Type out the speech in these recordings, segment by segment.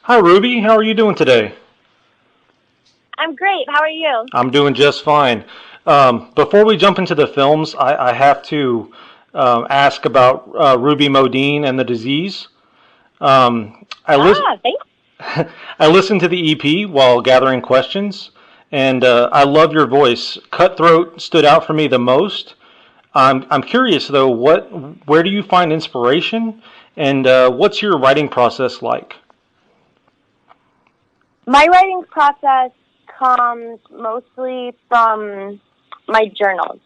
Hi, Ruby. How are you doing today? I'm great. How are you? I'm doing just fine. Before we jump into the films, I have to ask about Ruby Modine and the disease. I, Thanks. I listened to the EP while gathering questions, and I love your voice. Cutthroat stood out for me the most. I'm curious though, where do you find inspiration, and what's your writing process like? My writing process comes mostly from my journals.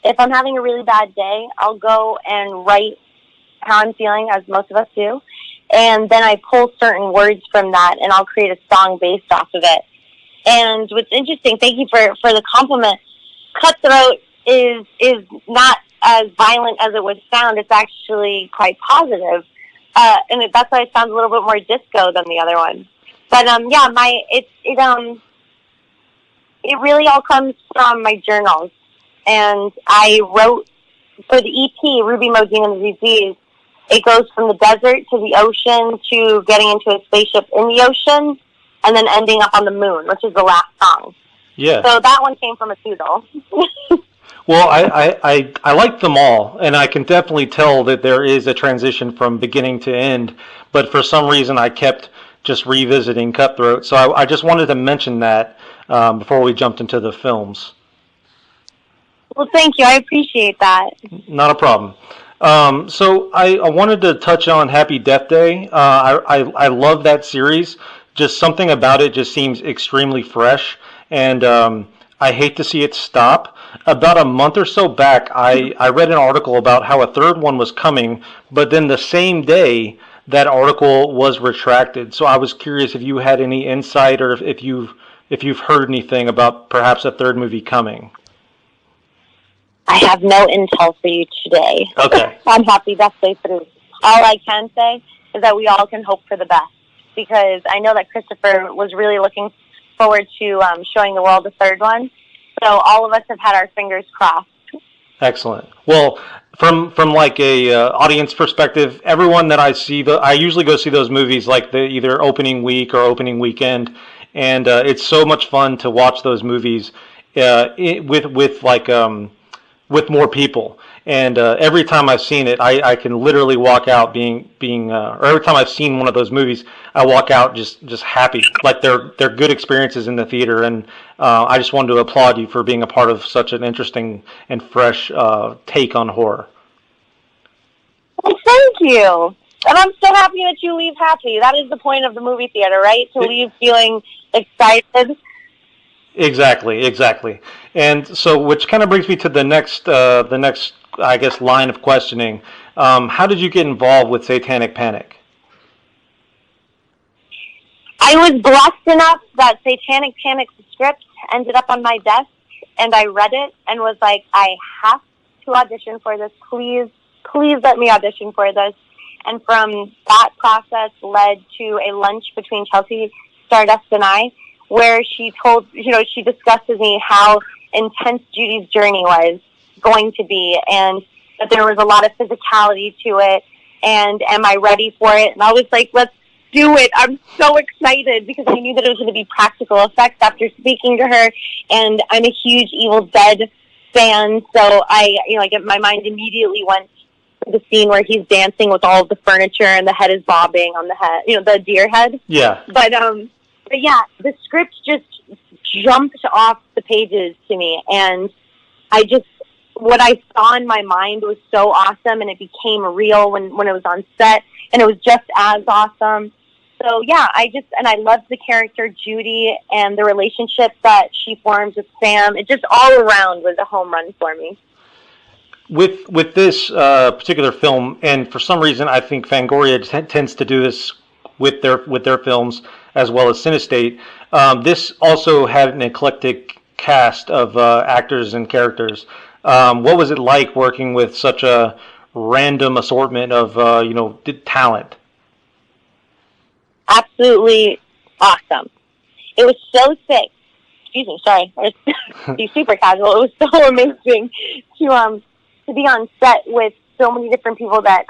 If I'm having a really bad day, I'll go and write how I'm feeling, as most of us do, and then I pull certain words from that, and I'll create a song based off of it. And what's interesting, thank you for the compliment. Cutthroat is not as violent as it would sound. It's actually quite positive, that's why it sounds a little bit more disco than the other one. But yeah, it really all comes from my journals, and I wrote for the EP Ruby Modine and the Disease. It goes from the desert to the ocean to getting into a spaceship in the ocean, and then ending up on the moon, which is the last song. Yeah. So that one came from a doodle. Well, I like them all, and I can definitely tell that there is a transition from beginning to end, but for some reason I kept just revisiting Cutthroat, so I just wanted to mention that before we jumped into the films. Well, thank you. I appreciate that. Not a problem. So I wanted to touch on Happy Death Day. I love that series. Just something about it just seems extremely fresh, and I hate to see it stop. About a month or so back, I read an article about how a third one was coming, but then the same day that article was retracted. So I was curious if you had any insight, or if you've heard anything about perhaps a third movie coming. I have no intel for you today. Okay. I'm happy Death Day through. All I can say is that we all can hope for the best, because I know that Christopher was really looking forward to showing the world the third one. So all of us have had our fingers crossed. Excellent. Well, from like a audience perspective, everyone that I see, I usually go see those movies like the either opening week or opening weekend, and it's so much fun to watch those movies with more people. And every time I've seen it, I can literally walk out or every time I've seen one of those movies, I walk out just happy. Like they're good experiences in the theater, and I just wanted to applaud you for being a part of such an interesting and fresh take on horror. Well, thank you. And I'm so happy that you leave happy. That is the point of the movie theater, right? To leave feeling excited. Exactly. And so, which kind of brings me to the next, I guess, line of questioning. How did you get involved with Satanic Panic? I was blessed enough that Satanic Panic's script ended up on my desk, and I read it and was like, I have to audition for this. Please let me audition for this. And from that process led to a lunch between Chelsea Stardust and I, where she discussed with me how intense Judy's journey was going to be, and that there was a lot of physicality to it, and am I ready for it? And I was like, let's do it. I'm so excited, because I knew that it was going to be practical effects after speaking to her, and I'm a huge Evil Dead fan, so my mind immediately went to the scene where he's dancing with all of the furniture and the head is bobbing on the head, the deer head. Yeah. But yeah, the script just jumped off the pages to me, and what I saw in my mind was so awesome, and it became real when it was on set, and it was just as awesome. So yeah, I loved the character Judy and the relationship that she forms with Sam. It just all around was a home run for me. With this particular film, and for some reason I think Fangoria tends to do this with their films as well as Cinestate. This also had an eclectic cast of actors and characters. What was it like working with such a random assortment of talent? Absolutely awesome. It was so sick. Excuse me, sorry. I was be super casual. It was so amazing to be on set with so many different people that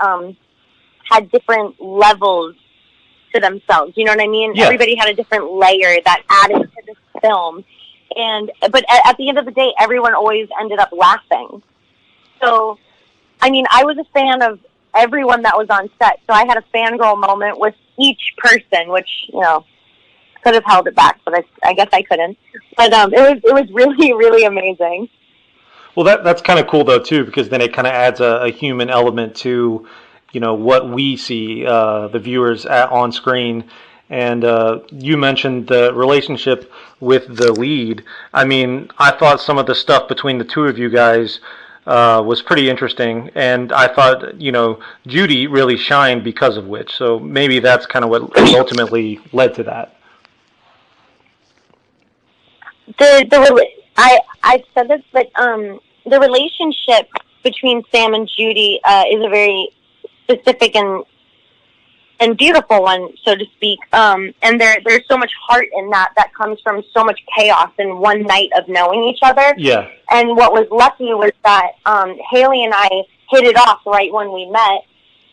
had different levels to themselves. You know what I mean? Yeah. Everybody had a different layer that added to this film. But at the end of the day, everyone always ended up laughing. So, I mean, I was a fan of everyone that was on set. So I had a fangirl moment with each person, which, could have held it back, but I guess I couldn't. But it was really, really amazing. Well, that's kind of cool though too, because then it kind of adds a human element to, what we see, the viewers on screen. And you mentioned the relationship with the lead. I mean, I thought some of the stuff between the two of you guys was pretty interesting, and I thought, Judy really shined because of which. So maybe that's kind of what ultimately led to that. I've said this, but the relationship between Sam and Judy is a very specific and beautiful one, so to speak. And there's so much heart in that comes from so much chaos in one night of knowing each other. Yeah. And what was lucky was that Haley and I hit it off right when we met,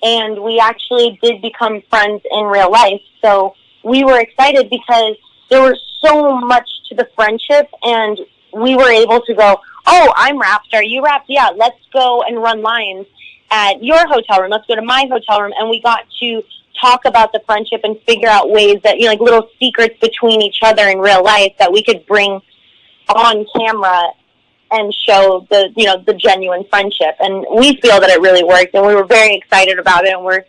and we actually did become friends in real life. So we were excited because there was so much to the friendship, and we were able to go, oh, I'm wrapped. Are you wrapped? Yeah, let's go and run lines at your hotel room. Let's go to my hotel room. And we got to talk about the friendship and figure out ways that, like little secrets between each other in real life that we could bring on camera and show the genuine friendship. And we feel that it really worked, and we were very excited about it, and we're,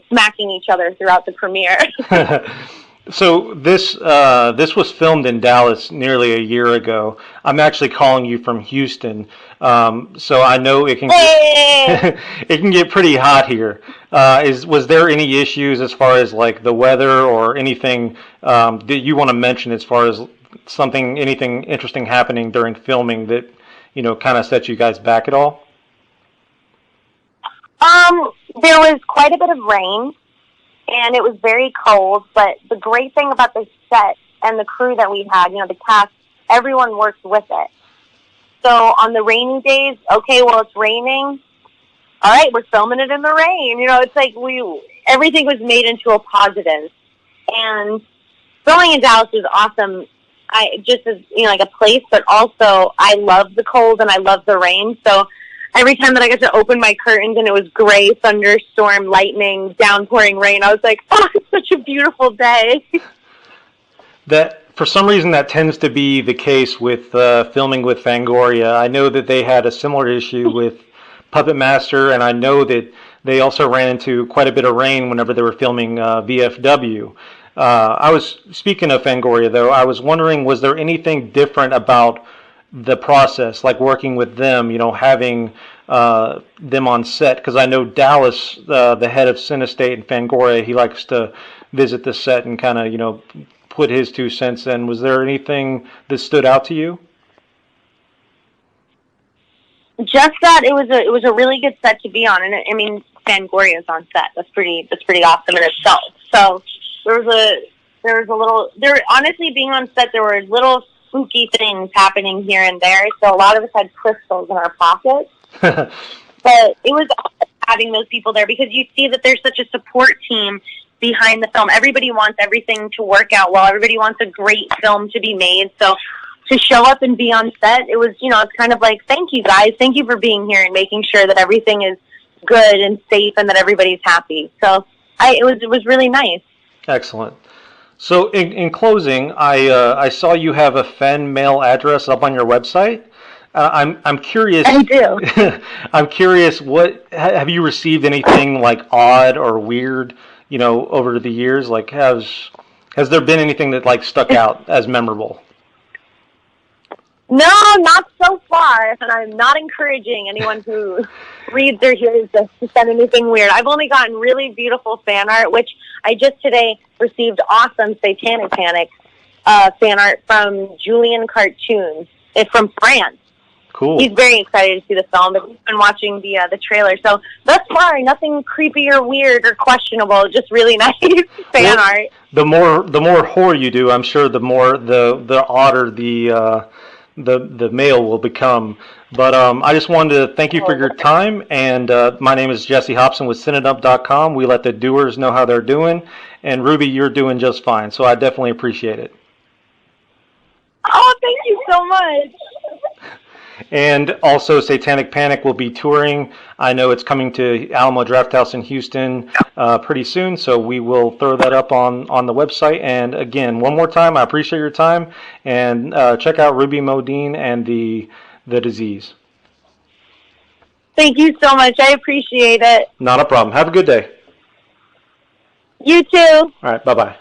smacking each other throughout the premiere. So this was filmed in Dallas nearly a year ago. I'm actually calling you from Houston, so I know it can it can get pretty hot here. Was there any issues as far as like the weather or anything that you want to mention as far as anything interesting happening during filming that kind of set you guys back at all? There was quite a bit of rain. And it was very cold, but the great thing about the set and the crew that we had, the cast, everyone worked with it. So on the rainy days, okay, well, it's raining. All right, we're filming it in the rain. It's like everything was made into a positive. And filming in Dallas was awesome. Just as, like a place, but also I love the cold and I love the rain. So every time that I got to open my curtains and it was gray, thunderstorm, lightning, downpouring rain, I was like, oh, it's such a beautiful day. That, for some reason, that tends to be the case with filming with Fangoria. I know that they had a similar issue with Puppet Master, and I know that they also ran into quite a bit of rain whenever they were filming VFW. I was, speaking of Fangoria, though, I was wondering, was there anything different about the process, like working with them, having them on set? Because I know Dallas, the head of CineState and Fangoria, he likes to visit the set and kind of, put his 2 cents in. Was there anything that stood out to you? Just that it was a really good set to be on, and I mean, Fangoria's on set. That's pretty awesome in itself. So honestly, being on set, there were little spooky things happening here and there, so a lot of us had crystals in our pockets. But it was awesome having those people there, because you see that there's such a support team behind the film. Everybody wants everything to work out well. Everybody wants a great film to be made. So to show up and be on set, it was, it's kind of like, thank you guys. Thank you for being here and making sure that everything is good and safe and that everybody's happy. So it was really nice. Excellent. So in closing, I saw you have a fan mail address up on your website. I'm curious. I do. I'm curious. What have you received anything like odd or weird, over the years? Like, has there been anything that like stuck out as memorable? No, not so far, and I'm not encouraging anyone who reads or hears this to send anything weird. I've only gotten really beautiful fan art, which I just today received awesome Satanic Panic fan art from Julian Cartoons. It's from France. Cool. He's very excited to see the film, but he's been watching the trailer. So thus far, nothing creepy or weird or questionable. Just really nice fan art. The more horror you do, I'm sure the more the odder the the mail will become. But I just wanted to thank you for your time. And my name is Jessie Hobson with CineDump.com. We let the doers know how they're doing. And Ruby, you're doing just fine. So I definitely appreciate it. Oh, thank you so much. And also, Satanic Panic will be touring. I know it's coming to Alamo Drafthouse in Houston pretty soon, so we will throw that up on the website. And again, one more time, I appreciate your time. And check out Ruby Modine and the disease. Thank you so much. I appreciate it. Not a problem. Have a good day. You too. All right. Bye-bye.